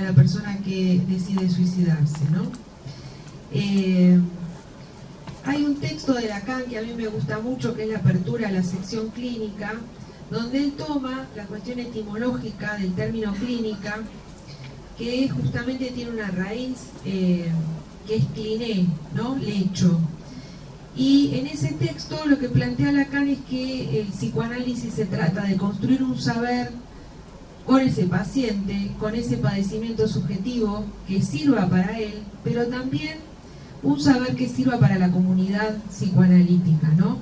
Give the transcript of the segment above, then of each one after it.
la persona que decide suicidarse, ¿no? Hay un texto de Lacan que a mí me gusta mucho, que es la apertura a la sección clínica, donde él toma la cuestión etimológica del término clínica, que justamente tiene una raíz que es cliné, ¿no? Lecho. Y en ese texto lo que plantea Lacan es que el psicoanálisis se trata de construir un saber con ese paciente, con ese padecimiento subjetivo que sirva para él, pero también un saber que sirva para la comunidad psicoanalítica, ¿no?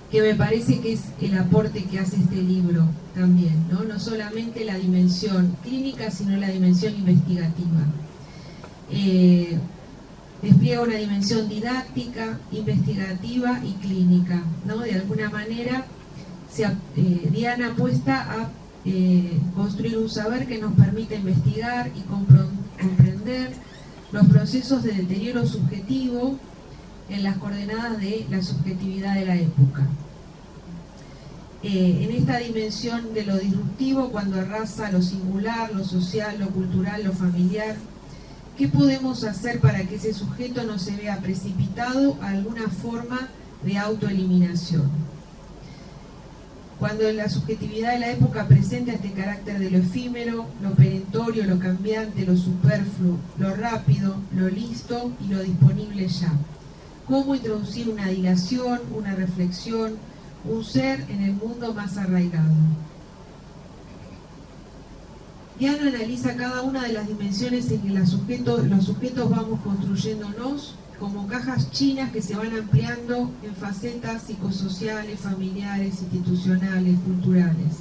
Que me parece que es el aporte que hace este libro también, ¿no? No solamente la dimensión clínica, sino la dimensión investigativa. Despliega una dimensión didáctica, investigativa y clínica, ¿no? De alguna manera, Diana apuesta a construir un saber que nos permita investigar y comprender los procesos de deterioro subjetivo en las coordenadas de la subjetividad de la época. En esta dimensión de lo disruptivo, cuando arrasa lo singular, lo social, lo cultural, lo familiar, ¿qué podemos hacer para que ese sujeto no se vea precipitado a alguna forma de autoeliminación? Cuando la subjetividad de la época presenta este carácter de lo efímero, lo perentorio, lo cambiante, lo superfluo, lo rápido, lo listo y lo disponible ya. ¿Cómo introducir una dilación, una reflexión, un ser en el mundo más arraigado? Diana analiza cada una de las dimensiones en que los sujetos vamos construyéndonos como cajas chinas que se van ampliando en facetas psicosociales, familiares, institucionales, culturales.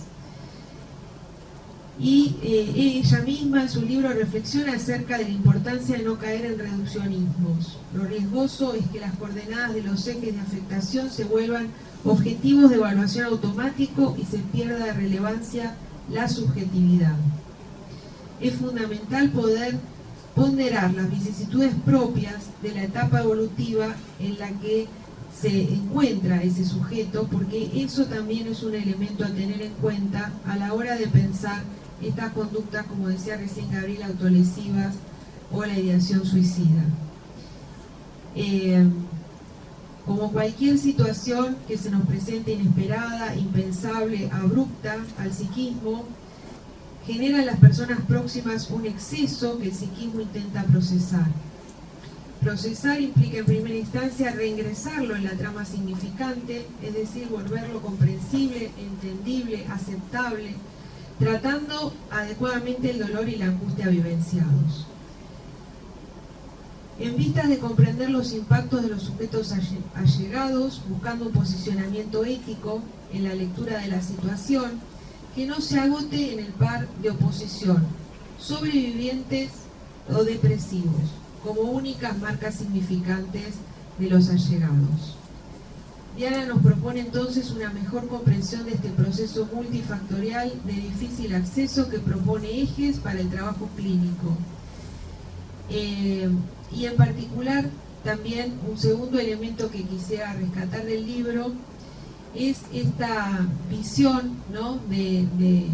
Y ella misma en su libro reflexiona acerca de la importancia de no caer en reduccionismos. Lo riesgoso es que las coordenadas de los ejes de afectación se vuelvan objetivos de evaluación automático y se pierda de relevancia la subjetividad. Es fundamental poder ponderar las vicisitudes propias de la etapa evolutiva en la que se encuentra ese sujeto, porque eso también es un elemento a tener en cuenta a la hora de pensar estas conductas, como decía recién Gabriela, autolesivas o la ideación suicida. Como cualquier situación que se nos presente inesperada, impensable, abrupta al psiquismo, genera en las personas próximas un exceso que el psiquismo intenta procesar. Procesar implica en primera instancia reingresarlo en la trama significante, es decir, volverlo comprensible, entendible, aceptable, tratando adecuadamente el dolor y la angustia vivenciados. En vistas de comprender los impactos de los sujetos allegados, buscando un posicionamiento ético en la lectura de la situación, que no se agote en el par de oposición, sobrevivientes o depresivos, como únicas marcas significantes de los allegados. Diana nos propone entonces una mejor comprensión de este proceso multifactorial de difícil acceso que propone ejes para el trabajo clínico. Y en particular, también un segundo elemento que quisiera rescatar del libro es esta visión, ¿no?, de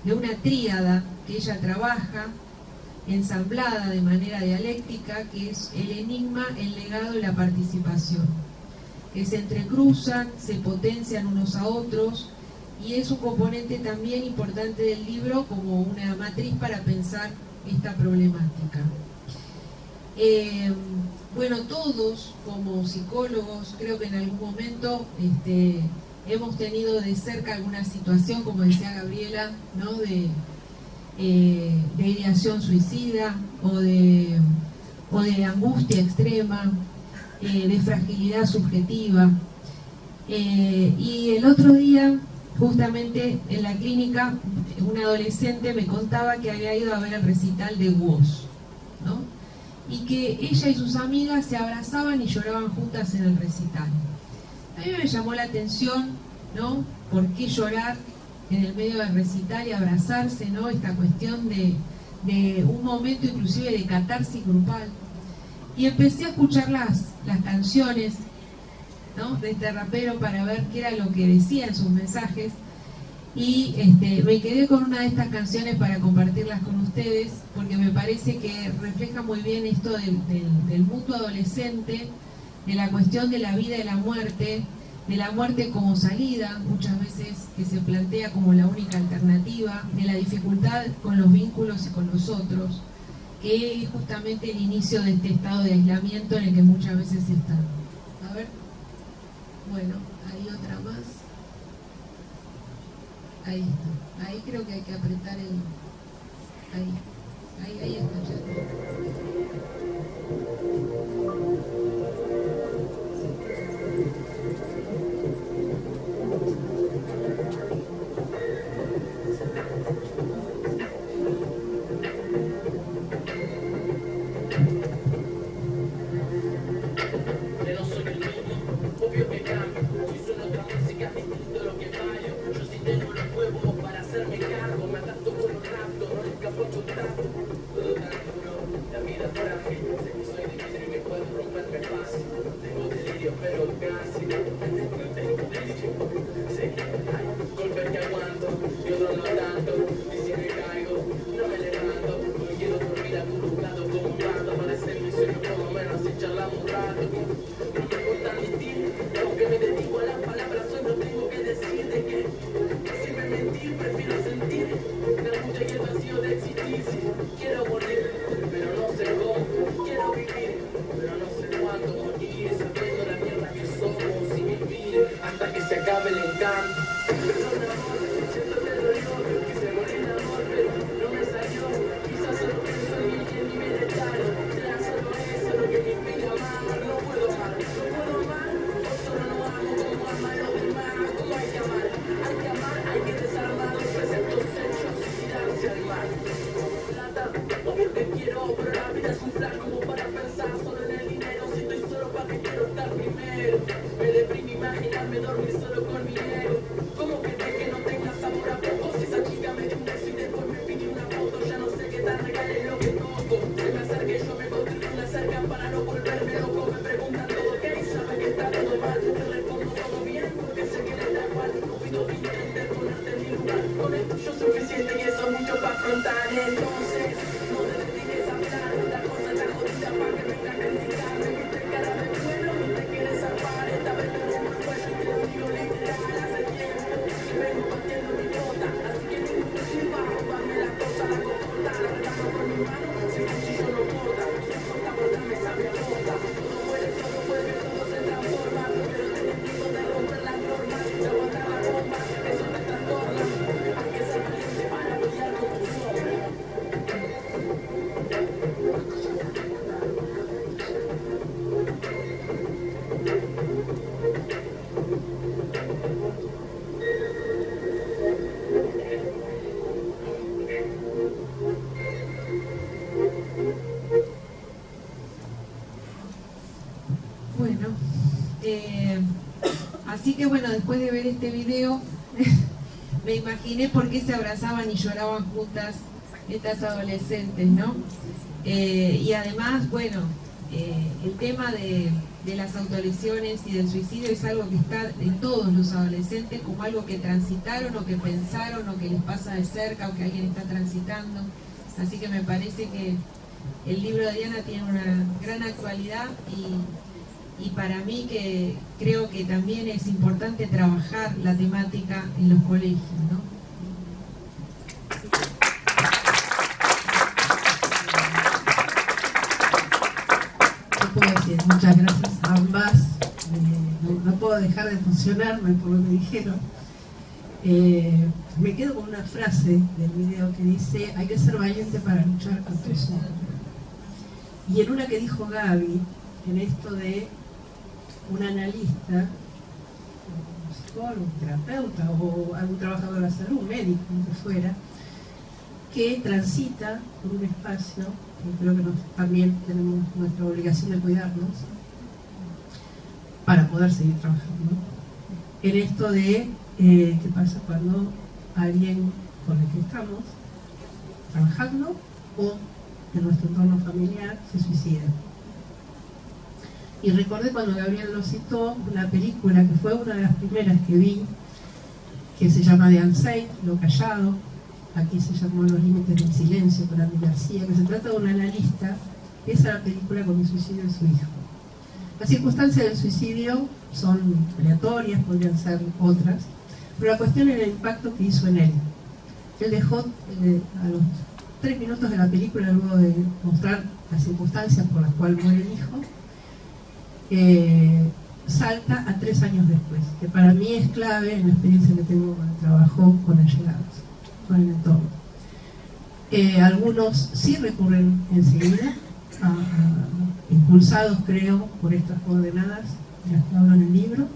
una tríada que ella trabaja, ensamblada de manera dialéctica, que es el enigma, el legado y la participación, que se entrecruzan, se potencian unos a otros, y es un componente también importante del libro como una matriz para pensar esta problemática. Bueno, todos como psicólogos creo que en algún momento hemos tenido de cerca alguna situación, como decía Gabriela, ¿no?, de ideación suicida o de angustia extrema, de fragilidad subjetiva. Y el otro día, justamente en la clínica, un adolescente me contaba que había ido a ver el recital de Woz, ¿no?, y que ella y sus amigas se abrazaban y lloraban juntas en el recital. A mí me llamó la atención, ¿no?, por qué llorar en el medio del recital y abrazarse, ¿no?, esta cuestión de un momento inclusive de catarsis grupal. Y empecé a escuchar las canciones, ¿no?, de este rapero para ver qué era lo que decía en sus mensajes. Y me quedé con una de estas canciones para compartirlas con ustedes, porque me parece que refleja muy bien esto del mundo adolescente, de la cuestión de la vida y la muerte, de la muerte como salida, muchas veces que se plantea como la única alternativa, de la dificultad con los vínculos y con los otros, que es justamente el inicio de este estado de aislamiento en el que muchas veces están. A ver, bueno, hay otra más. Ahí está, ahí creo que hay que apretar ahí está ya. Bueno, así que bueno, después de ver este video, me imaginé por qué se abrazaban y lloraban juntas estas adolescentes, ¿no? Y además, bueno, el tema de las autolesiones y del suicidio es algo que está en todos los adolescentes, como algo que transitaron o que pensaron o que les pasa de cerca o que alguien está transitando. Así que me parece que el libro de Diana tiene una gran actualidad y para mí que creo que también es importante trabajar la temática en los colegios, ¿no? ¿Qué puedo decir? Muchas gracias a ambas. No puedo dejar de emocionarme por lo que dijeron. Me quedo con una frase del video que dice: hay que ser valiente para luchar contra eso. Y en una que dijo Gaby, en esto de un analista, un psicólogo, un terapeuta o algún trabajador de la salud, un médico, lo que fuera, que transita por un espacio, que creo que también tenemos nuestra obligación de cuidarnos para poder seguir trabajando, en esto de qué pasa cuando alguien con el que estamos trabajando o en nuestro entorno familiar se suicida. Y recordé cuando Gabriel lo citó, una película que fue una de las primeras que vi, que se llama The Unsaved, Lo Callado. Aquí se llamó Los Límites del Silencio, con Andy García, que se trata de un analista. Empieza la película con el suicidio de su hijo. Las circunstancias del suicidio son aleatorias, podrían ser otras, pero la cuestión es el impacto que hizo en él. Él dejó a los 3 minutos de la película, luego de mostrar las circunstancias por las cuales muere el hijo, salta a 3 años después, que para mí es clave en la experiencia que tengo con el trabajo con allegados, con el entorno. Algunos sí recurren enseguida, impulsados, creo, por estas coordenadas de las que hablo en el libro,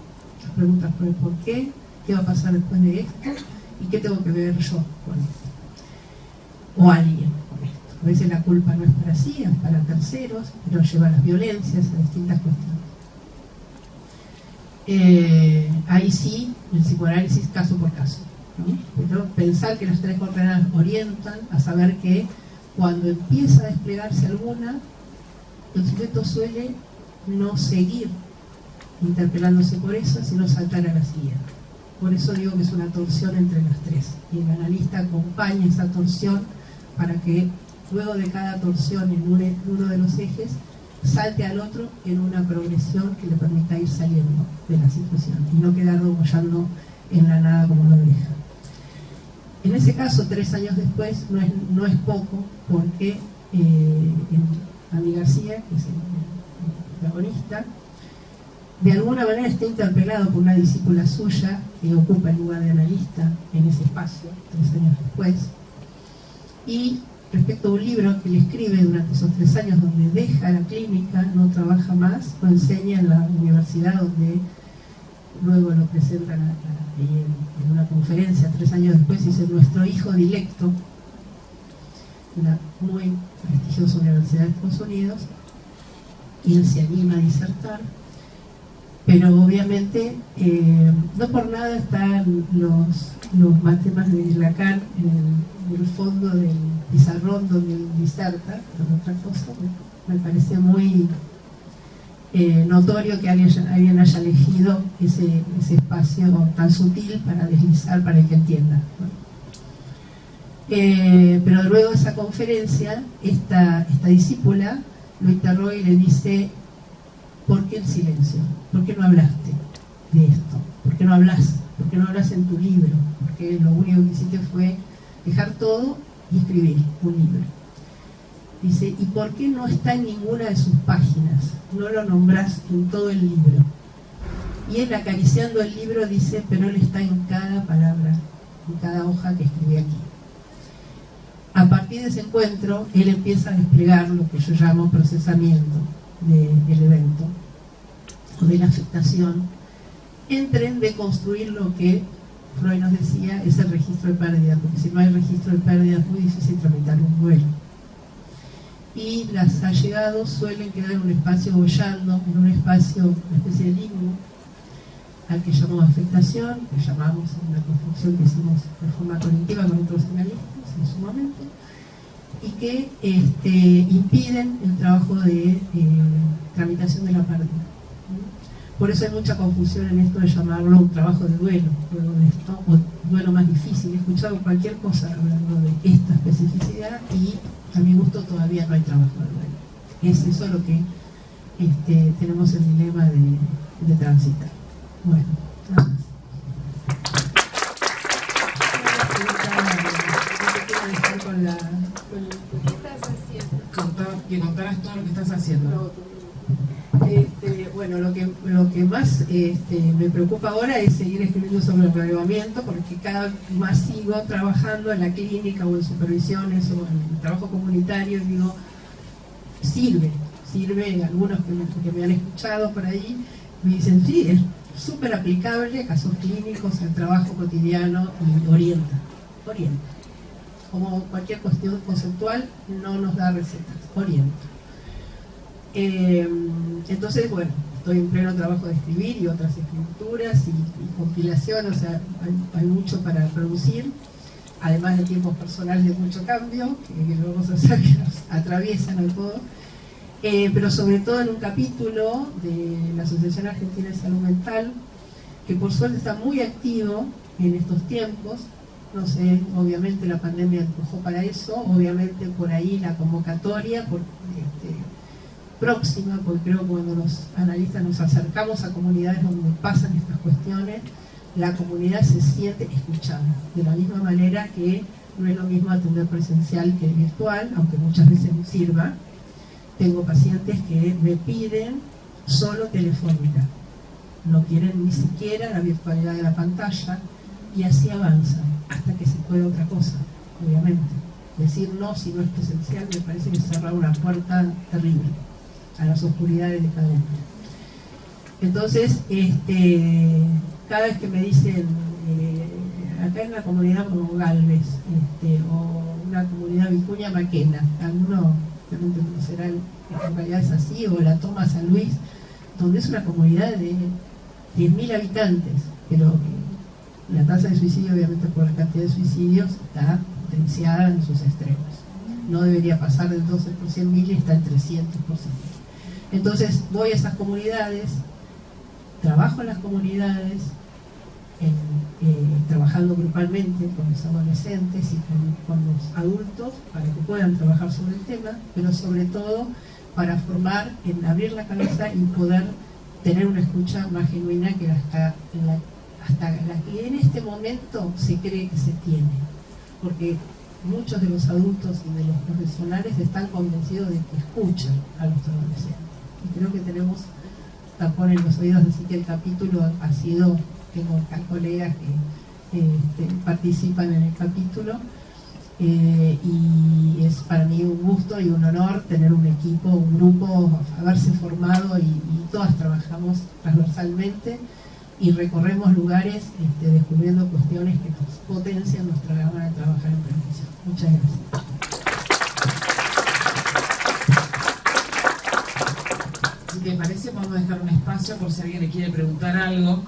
las preguntas por el por qué va a pasar después de esto y qué tengo que ver yo con esto, o alguien con esto. A veces la culpa no es para sí, es para terceros, pero lleva a las violencias, a distintas cuestiones. Ahí sí, el psicoanálisis caso por caso, ¿no? Pero pensar que las 3 coordenadas orientan a saber que cuando empieza a desplegarse alguna, el sujeto suele no seguir interpelándose por eso, sino saltar a la siguiente. Por eso digo que es una torsión entre las 3. Y el analista acompaña esa torsión para que luego de cada torsión en uno de los ejes salte al otro en una progresión que le permita ir saliendo de la situación y no quedar bollando en la nada como lo deja. En ese caso, 3 años después, no es poco, porque Andy García, que es el protagonista, de alguna manera está interpelado por una discípula suya que ocupa el lugar de analista en ese espacio, 3 años después, y respecto a un libro que le escribe durante esos 3 años, donde deja la clínica, no trabaja más, lo enseña en la universidad, donde luego lo presentan en una conferencia 3 años después, dice: nuestro hijo directo, una muy prestigiosa universidad de Estados Unidos, y él se anima a disertar, pero obviamente no por nada están los matemas de Lacan en el fondo del pizarrón donde él diserta, por otra cosa. Me parece muy notorio que alguien haya elegido ese espacio tan sutil para deslizar, para que entienda, ¿no? Pero luego de esa conferencia, esta discípula lo interroga y le dice: ¿por qué el silencio? ¿Por qué no hablaste de esto? ¿Por qué no hablas? ¿Por qué no hablas en tu libro? Porque lo único que hiciste fue dejar todo y escribir un libro. Dice: ¿y por qué no está en ninguna de sus páginas? No lo nombrás en todo el libro. Y él, acariciando el libro, dice: pero él está en cada palabra, en cada hoja que escribí aquí. A partir de ese encuentro, él empieza a desplegar lo que yo llamo procesamiento del evento o de la afectación, en tren de construir lo que Freud nos decía es el registro de pérdida, porque si no hay registro de pérdida es muy difícil tramitar un duelo. Y los allegados suelen quedar en un espacio bollando, en un espacio, una especie de limbo, al que llamamos afectación, que llamamos en una construcción que hicimos de forma colectiva con otros analistas en su momento, y que impiden el trabajo de tramitación de la pérdida. Por eso hay mucha confusión en esto de llamarlo un trabajo de duelo, luego de esto, o duelo más difícil. He escuchado cualquier cosa hablando de esta especificidad y a mi gusto todavía no hay trabajo de duelo. Es eso lo que tenemos el dilema de transitar. Bueno, nada más. ¿Qué estás haciendo? Que contaras todo lo que estás haciendo. Bueno, lo que más me preocupa ahora es seguir escribiendo sobre el relevamiento, porque cada vez más sigo trabajando en la clínica o en supervisiones o en el trabajo comunitario y digo, sirve. Algunos que me han escuchado por ahí me dicen: sí, es súper aplicable a casos clínicos, al trabajo cotidiano, y orienta. Como cualquier cuestión conceptual, no nos da recetas, orienta. Entonces, bueno, estoy en pleno trabajo de escribir y otras escrituras y compilación, o sea, hay mucho para producir, además de tiempos personales de mucho cambio, que lo vamos a hacer, que nos atraviesan a todo, pero sobre todo en un capítulo de la Asociación Argentina de Salud Mental, que por suerte está muy activo en estos tiempos. No sé, obviamente la pandemia empujó para eso, obviamente por ahí la convocatoria próxima, porque creo que cuando los analistas nos acercamos a comunidades donde pasan estas cuestiones, la comunidad se siente escuchada, de la misma manera que no es lo mismo atender presencial que virtual, aunque muchas veces no sirva. Tengo pacientes que me piden solo telefónica, no quieren ni siquiera la virtualidad de la pantalla, y así avanzan hasta que se puede otra cosa, obviamente. Decir no si no es presencial me parece que es cerrar una puerta terrible a las oscuridades de cada uno. Entonces, cada vez que me dicen acá en una comunidad como Galvez o una comunidad Vicuña Maquena, alguno realmente conocerá, en realidad es así, o la Toma San Luis, donde es una comunidad de 10.000 habitantes, pero la tasa de suicidio, obviamente por la cantidad de suicidios, está potenciada en sus extremos. No debería pasar del 12 por 100.000 y está en 300%. Entonces voy a esas comunidades, trabajo en las comunidades, trabajando grupalmente con los adolescentes y con los adultos para que puedan trabajar sobre el tema, pero sobre todo para formar, en abrir la cabeza y poder tener una escucha más genuina que hasta la que en este momento se cree que se tiene, porque muchos de los adultos y de los profesionales están convencidos de que escuchan a los adolescentes, y creo que tenemos tapón en los oídos, así que el capítulo ha sido, tengo acá colegas que participan en el capítulo, y es para mí un gusto y un honor tener un equipo, un grupo, haberse formado y todas trabajamos transversalmente y recorremos lugares descubriendo cuestiones que nos potencian nuestra gana de trabajar en prevención. Muchas gracias. Si te parece, vamos a dejar un espacio por si alguien le quiere preguntar algo,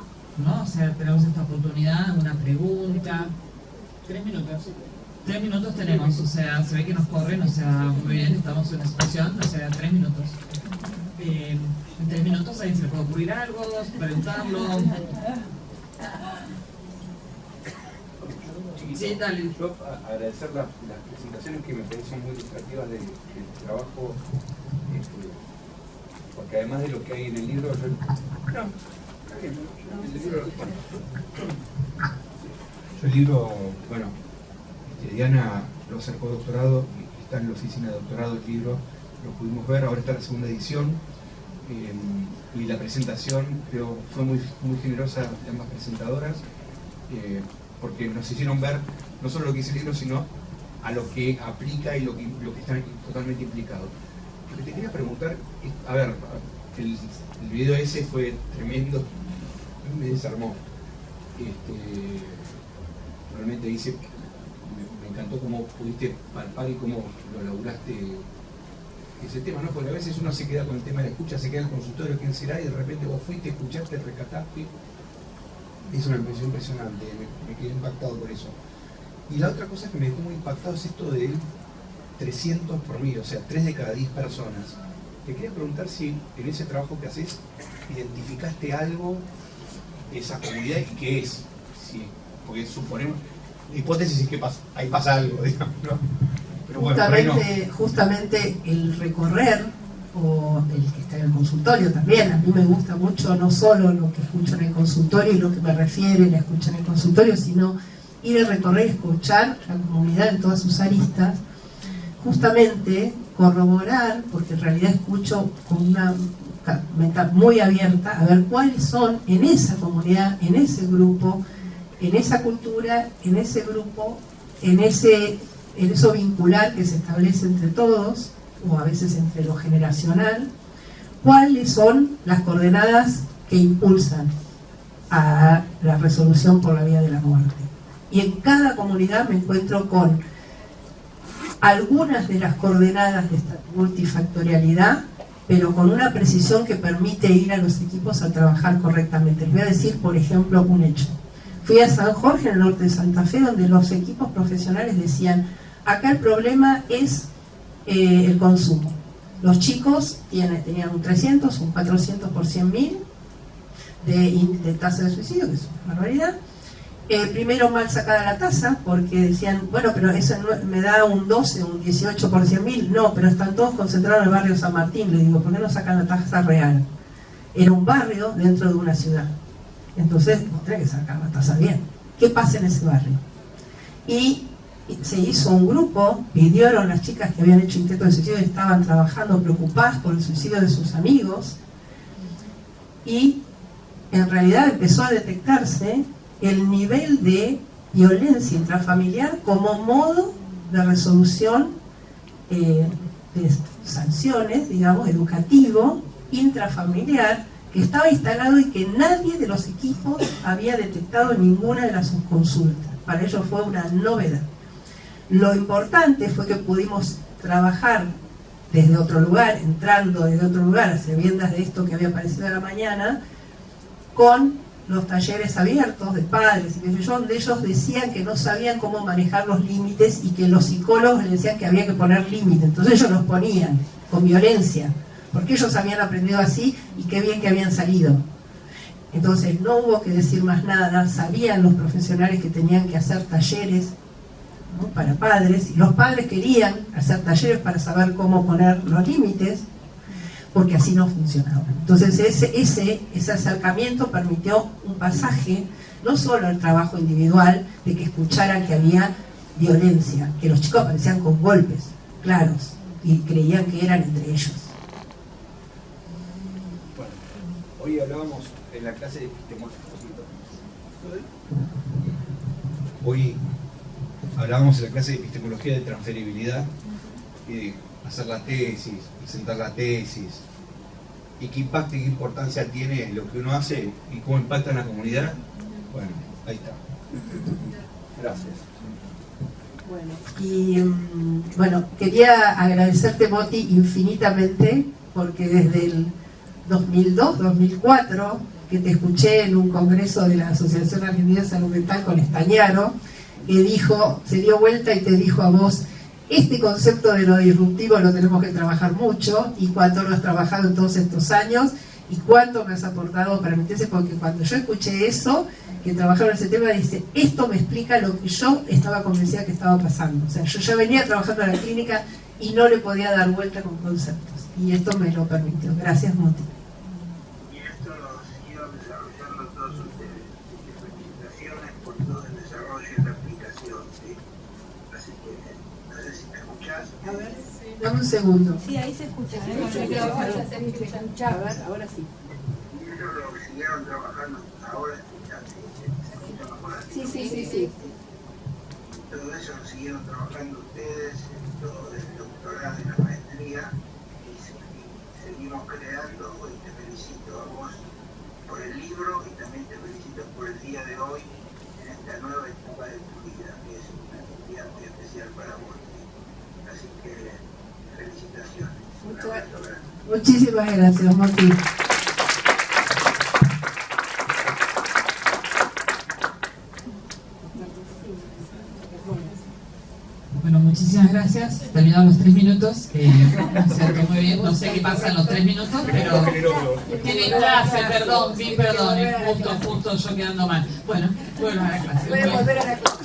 ¿no? O sea, tenemos esta oportunidad, una pregunta. 3 minutos. 3 minutos tenemos, o sea, se ve que nos corren, o sea, muy bien, estamos en una situación, o sea, 3 minutos. En 3 minutos a alguien se le puede ocurrir algo, preguntarlo. Sí, dale. Yo agradecer las presentaciones que me parecen muy ilustrativas del trabajo, porque además de lo que hay en el libro, el libro, bueno, Diana lo sacó doctorado, está en la oficina de doctorado el libro, lo pudimos ver, ahora está la segunda edición, y la presentación creo fue muy generosa de ambas presentadoras, porque nos hicieron ver no solo lo que dice el libro, sino a lo que aplica y lo que está totalmente implicado. Lo que te quería preguntar, a ver, el video ese fue tremendo, me desarmó. Realmente dice, me encantó cómo pudiste palpar y cómo lo laburaste ese tema, ¿no? Porque a veces uno se queda con el tema de la escucha, se queda en el consultorio, quién será, y de repente vos fuiste, escuchaste, rescataste. Es una impresión impresionante, me quedé impactado por eso. Y la otra cosa que me dejó muy impactado es esto del 300 por mil, o sea, 3 de cada 10 personas. Te quería preguntar si en ese trabajo que haces identificaste algo de esa comunidad y qué es. Sí, porque suponemos, la hipótesis es que ahí pasa algo, digamos, ¿no? Pero bueno, justamente el recorrer, o el que está en el consultorio también, a mí me gusta mucho no solo lo que escucho en el consultorio y lo que me refieren a escuchar en el consultorio, sino ir a recorrer, escuchar la comunidad en todas sus aristas, justamente corroborar, porque en realidad escucho con una mental muy abierta, a ver cuáles son en esa comunidad, en ese grupo, en esa cultura, en ese grupo, en eso vincular que se establece entre todos, o a veces entre lo generacional, cuáles son las coordenadas que impulsan a la resolución por la vía de la muerte. Y en cada comunidad me encuentro con algunas de las coordenadas de esta multifactorialidad, pero con una precisión que permite ir a los equipos a trabajar correctamente. Les voy a decir, por ejemplo, un hecho. Fui a San Jorge, en el norte de Santa Fe, donde los equipos profesionales decían, acá el problema es el consumo. Los chicos tenían un 300, un 400 por 100.000 de tasa de suicidio, que es una barbaridad, Primero mal sacada la tasa, porque decían, bueno, pero eso me da un 12, un 18 por 100.000. No, pero están todos concentrados en el barrio San Martín. Le digo, ¿por qué no sacan la tasa real? Era un barrio dentro de una ciudad. Entonces, tendría que sacar la tasa bien. ¿Qué pasa en ese barrio? Y se hizo un grupo, pidieron las chicas que habían hecho intento de suicidio y estaban trabajando preocupadas por el suicidio de sus amigos, y en realidad empezó a detectarse el nivel de violencia intrafamiliar como modo de resolución de sanciones, digamos, educativo, intrafamiliar, que estaba instalado y que nadie de los equipos había detectado en ninguna de las consultas. Para ellos fue una novedad. Lo importante fue que pudimos trabajar desde otro lugar, entrando desde otro lugar, a sabiendas de esto que había aparecido a la mañana, con los talleres abiertos de padres y qué sé yo, donde ellos decían que no sabían cómo manejar los límites y que los psicólogos les decían que había que poner límites. Entonces ellos los ponían con violencia, porque ellos habían aprendido así y qué bien que habían salido. Entonces no hubo que decir más nada, sabían los profesionales que tenían que hacer talleres, ¿no?, para padres, y los padres querían hacer talleres para saber cómo poner los límites, porque así no funcionaba. Entonces ese acercamiento permitió un pasaje, no solo al trabajo individual, de que escucharan que había violencia, que los chicos aparecían con golpes claros y creían que eran entre ellos. Bueno, hoy hablábamos en la clase de epistemología. Hoy hablábamos en la clase de epistemología de transferibilidad y de hacer la tesis, presentar la tesis, y qué impacto y qué importancia tiene lo que uno hace y cómo impacta en la comunidad. Bueno, ahí está. Gracias. Bueno, y bueno, quería agradecerte, Moti, infinitamente, porque desde el 2002, 2004, que te escuché en un congreso de la Asociación Argentina de Salud Mental con Estañaro, que dijo, se dio vuelta y te dijo a vos, este concepto de lo disruptivo lo tenemos que trabajar mucho, y cuánto lo has trabajado en todos estos años, y cuánto me has aportado para meterse, porque cuando yo escuché eso, que trabajaron ese tema, dice, esto me explica lo que yo estaba convencida que estaba pasando. O sea, yo ya venía trabajando en la clínica y no le podía dar vuelta con conceptos, y esto me lo permitió. Gracias, Moti. Y esto lo siguieron desarrollando todos ustedes. Felicitaciones por todo el desarrollo y la aplicación, ¿sí? Así que, no sé si me escuchás. A ver, dame un segundo. Sí, ahí se escucha. A ver, ahora sí. Y eso lo siguieron trabajando ahora, ¿se escucha mejor así? Sí. Todo eso lo siguieron trabajando ustedes, todo el doctorado y la maestría, y seguimos creando, y te felicito a vos por el libro y también te felicito por el día de hoy en esta nueva etapa de tu vida, que es un día muy especial para vos. Así que felicitaciones. Un abrazo grande. Muchísimas gracias, Moti. Bueno, muchísimas gracias. Terminaron los 3 minutos, que se sentó muy bien. No sé qué pasa en los 3 minutos, pero tienen clase, perdón, justo yo quedando mal. Bueno, vuelvo a la clase. Voy a volver a la clase.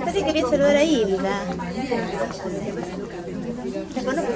Parece que quería saludar a Hilda. ¿La conozco?